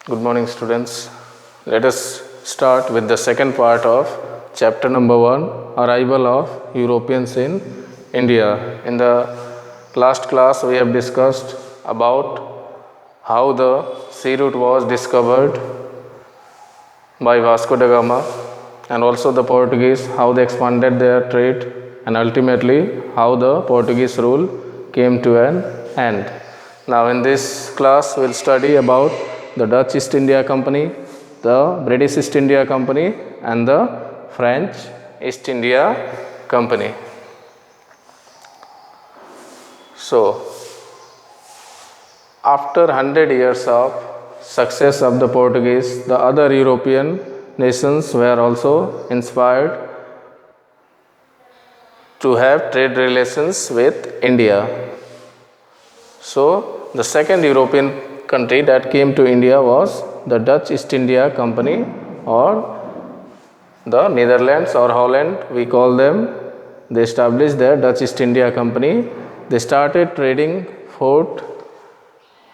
Good morning, students. Let us start with the second part of chapter number 1, Arrival of Europeans in India. In the last class, we have discussed about how the sea route was discovered by Vasco da Gama, and also the Portuguese, how they expanded their trade, and ultimately how the Portuguese rule came to an end. Now in this class we will study about the Dutch East India Company, the British East India Company, and the French East India Company. So after 100 years of success of the Portuguese, the other European nations were also inspired to have trade relations with India. So the second European country that came to India was the Dutch East India Company, or the Netherlands or Holland we call them. They established their Dutch East India Company. They started trading fort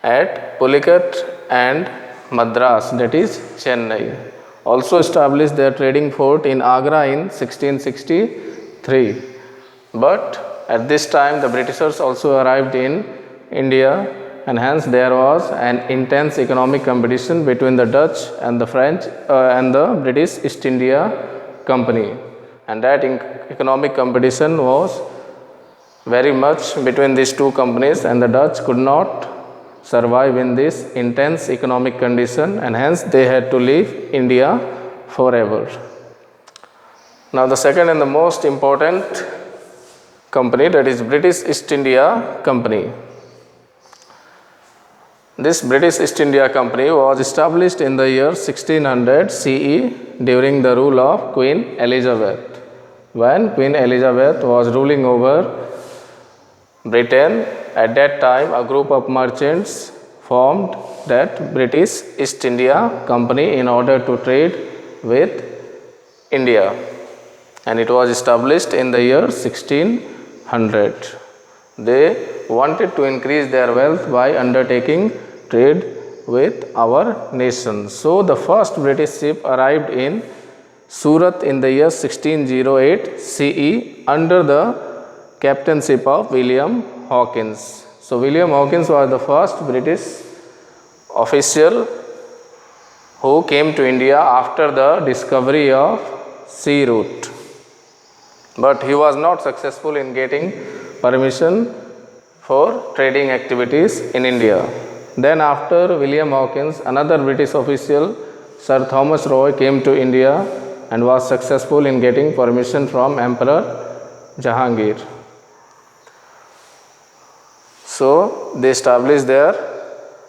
at Pulicat and Madras, that is Chennai. Also established their trading fort in Agra in 1663. But at this time the Britishers also arrived in India, and hence there was an intense economic competition between the Dutch and the French and the British East India Company, and that economic competition was very much between these two companies, and the Dutch could not survive in this intense economic condition, and hence they had to leave India forever. Now the second and the most important company, that is British East India Company. This British East India Company was established in the year 1600 CE during the rule of Queen Elizabeth. When Queen Elizabeth was ruling over Britain, at that time a group of merchants formed that British East India Company in order to trade with India, and it was established in the year 1600. They wanted to increase their wealth by undertaking trade with our nation. So the first British ship arrived in Surat in the year 1608 CE under the captainship of William Hawkins. So William Hawkins was the first British official who came to India after the discovery of sea route, but he was not successful in getting permission for trading activities in India. Then after William Hawkins, another British official, Sir Thomas Roy, came to India and was successful in getting permission from Emperor Jahangir. So they established their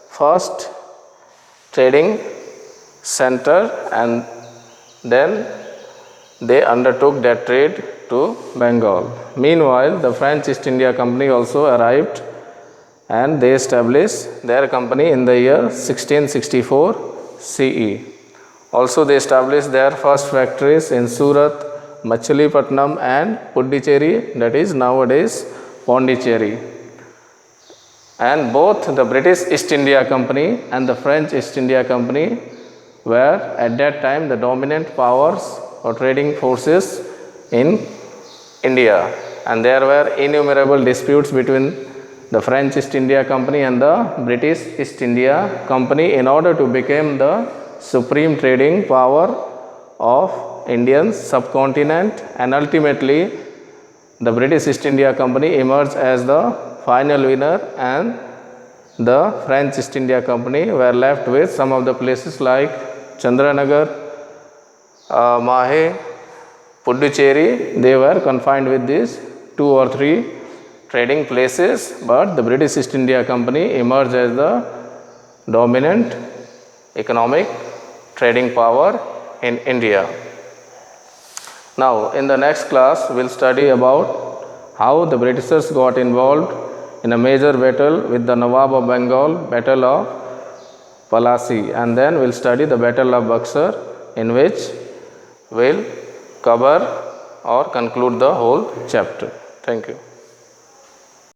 first trading center, and then they undertook their trade to Bengal. Meanwhile, the French East India Company also arrived, and they established their company in the year 1664 CE. Also they established their first factories in Surat, Machilipatnam and Puducherry, that is nowadays Pondicherry. And both the British East India Company and the French East India Company were at that time the dominant powers or trading forces in India, and there were innumerable disputes between the French East India Company and the British East India Company in order to become the supreme trading power of Indian subcontinent, and ultimately the British East India Company emerged as the final winner, and the French East India Company were left with some of the places like Chandranagar, Mahe, Puducherry. They were confined with these 2 or 3 trading places, but the British East India Company emerged as the dominant economic trading power in India. Now in the next class we will study about how the Britishers got involved in a major battle with the Nawab of Bengal, Battle of Palasi, and then we will study the Battle of Buxar, in which we will cover or conclude the whole chapter. Thank you.